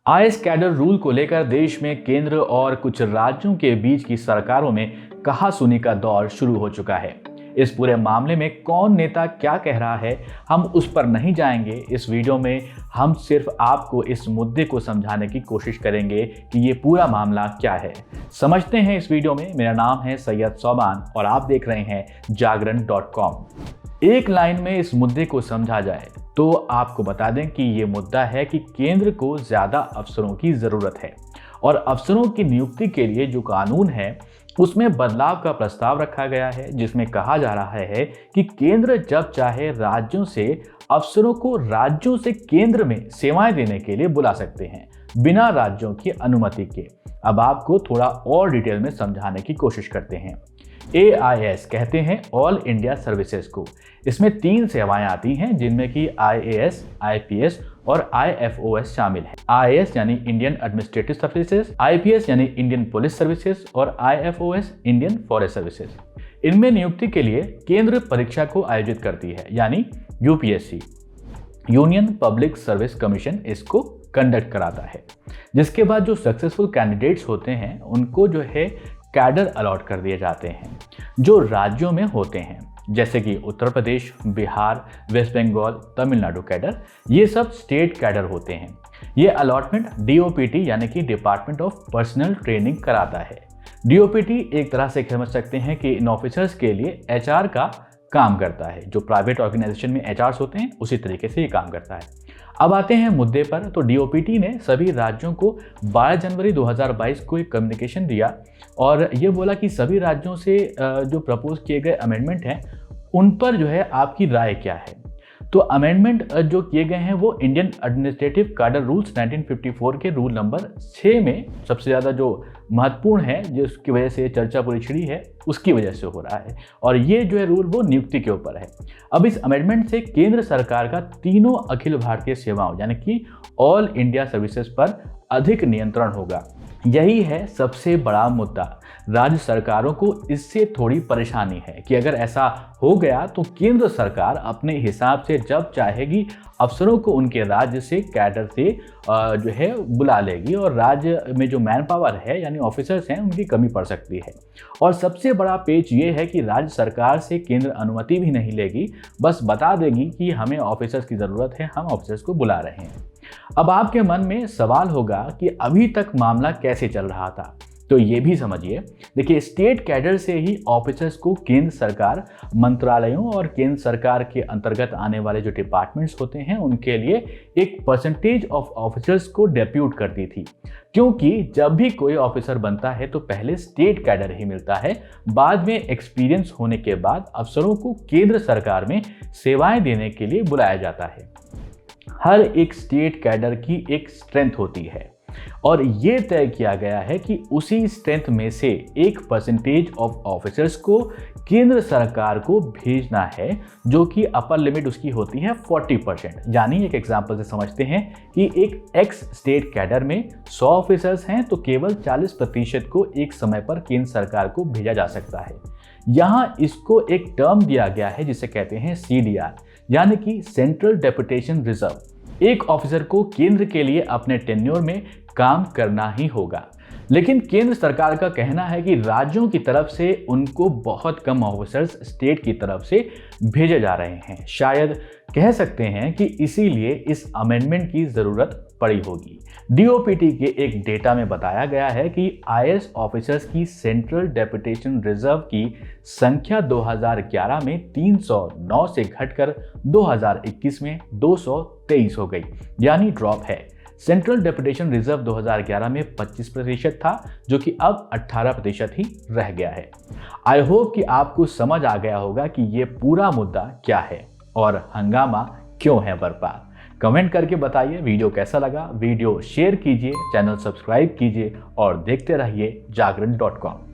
IAS cadre rule को लेकर देश में केंद्र और कुछ राज्यों के बीच की सरकारों में कहासुनी का दौर शुरू हो चुका है। इस पूरे मामले में कौन नेता क्या कह रहा है, हम उस पर नहीं जाएंगे। इस वीडियो में हम सिर्फ आपको इस मुद्दे को समझाने की कोशिश करेंगे कि ये पूरा मामला क्या है। समझते हैं इस वीडियो में। मेरा नाम है सैयद सोबान और आप देख रहे हैं जागरण.com। एक लाइन में इस मुद्दे को समझा जाए तो आपको बता दें कि ये मुद्दा है कि केंद्र को ज़्यादा अफसरों की ज़रूरत है और अफसरों की नियुक्ति के लिए जो कानून है उसमें बदलाव का प्रस्ताव रखा गया है, जिसमें कहा जा रहा है कि केंद्र जब चाहे राज्यों से अफसरों को राज्यों से केंद्र में सेवाएं देने के लिए बुला सकते हैं बिना राज्यों की अनुमति के। अब आपको थोड़ा और डिटेल में समझाने की कोशिश करते हैं। AIS कहते हैं ऑल इंडिया सर्विसेज को। इसमें 3 सेवाएं आती हैं जिनमें कि IAS, IPS और IFOS शामिल है। IAS यानी इंडियन एडमिनिस्ट्रेटिव सर्विसेज, IPS यानी इंडियन पुलिस सर्विसेज और IFOS इंडियन फॉरेस्ट सर्विसेज। इनमें नियुक्ति के लिए केंद्र परीक्षा को आयोजित करती है, यानी UPSC union public service commission इसको कंडक्ट कराता है। जिसके बाद जो सक्सेसफुल कैंडिडेट्स होते हैं उनको जो है कैडर अलॉट कर दिए जाते हैं जो राज्यों में होते हैं, जैसे कि उत्तर प्रदेश, बिहार, वेस्ट बंगाल, तमिलनाडु कैडर। ये सब स्टेट कैडर होते हैं। ये अलॉटमेंट DOPT यानी कि डिपार्टमेंट ऑफ पर्सनल ट्रेनिंग कराता है। DOPT एक तरह से समझ सकते हैं कि इन ऑफिसर्स के लिए HR का काम करता है। जो प्राइवेट ऑर्गेनाइजेशन में HRs होते हैं उसी तरीके से ये काम करता है। अब आते हैं मुद्दे पर। तो DOPT ने सभी राज्यों को 12 जनवरी 2022 को एक कम्युनिकेशन दिया और ये बोला कि सभी राज्यों से जो प्रपोज किए गए अमेंडमेंट हैं उन पर जो है आपकी राय क्या है। तो अमेंडमेंट जो किए गए हैं वो इंडियन एडमिनिस्ट्रेटिव कैडर रूल्स 1954 के रूल नंबर 6 में सबसे ज़्यादा जो महत्वपूर्ण है, जिसकी वजह से चर्चा पूरी छिड़ी है, उसकी वजह से हो रहा है। और ये जो है रूल वो नियुक्ति के ऊपर है। अब इस अमेंडमेंट से केंद्र सरकार का तीनों अखिल भारतीय सेवाओं यानी कि ऑल इंडिया सर्विसेज पर अधिक नियंत्रण होगा। यही है सबसे बड़ा मुद्दा। राज्य सरकारों को इससे थोड़ी परेशानी है कि अगर ऐसा हो गया तो केंद्र सरकार अपने हिसाब से जब चाहेगी अफसरों को उनके राज्य से कैडर से जो है बुला लेगी और राज्य में जो मैन पावर है यानी ऑफिसर्स हैं उनकी कमी पड़ सकती है। और सबसे बड़ा पेच ये है कि राज्य सरकार से केंद्र अनुमति भी नहीं लेगी, बस बता देगी कि हमें ऑफिसर्स की ज़रूरत है, हम ऑफिसर्स को बुला रहे हैं। अब आपके मन में सवाल होगा कि अभी तक मामला कैसे चल रहा था, तो ये भी समझिए। देखिए, स्टेट कैडर से ही ऑफिसर्स को केंद्र सरकार मंत्रालयों और केंद्र सरकार के अंतर्गत आने वाले जो डिपार्टमेंट्स होते हैं उनके लिए एक परसेंटेज ऑफ ऑफिसर्स को डेप्यूट करती थी। क्योंकि जब भी कोई ऑफिसर बनता है तो पहले स्टेट कैडर ही मिलता है, बाद में एक्सपीरियंस होने के बाद अफसरों को केंद्र सरकार में सेवाएं देने के लिए बुलाया जाता है। हर एक स्टेट कैडर की एक स्ट्रेंथ होती है और ये तय किया गया है कि उसी स्ट्रेंथ में से एक परसेंटेज ऑफ ऑफिसर्स को केंद्र सरकार को भेजना है, जो कि अपर लिमिट उसकी होती है 40%। यानी एक एग्जांपल से समझते हैं कि एक एक्स स्टेट कैडर में 100 ऑफिसर्स हैं तो केवल 40% को एक समय पर केंद्र सरकार को भेजा जा सकता है। यहाँ इसको एक टर्म दिया गया है जिसे कहते हैं CDR यानी कि सेंट्रल डेपुटेशन रिजर्व। एक ऑफिसर को केंद्र के लिए अपने टेन्योर में काम करना ही होगा। लेकिन केंद्र सरकार का कहना है कि राज्यों की तरफ से उनको बहुत कम ऑफिसर्स स्टेट की तरफ से भेजे जा रहे हैं। शायद कह सकते हैं कि इसीलिए इस अमेंडमेंट की ज़रूरत पड़ी होगी। DOPT के एक डेटा में बताया गया है कि IAS ऑफिसर्स की सेंट्रल डेपुटेशन रिजर्व की संख्या 2011 में 309 से घटकर 2021 में 223 हो गई, यानी ड्रॉप है। सेंट्रल डेपुटेशन रिजर्व 2011 में 25% था, जो कि अब 18% ही रह गया है। आई होप कि आपको समझ आ गया होगा कि ये पूरा मुद्दा क्या है और हंगामा क्यों है बरपा। कमेंट करके बताइए वीडियो कैसा लगा। वीडियो शेयर कीजिए, चैनल सब्सक्राइब कीजिए और देखते रहिए जागरण.com।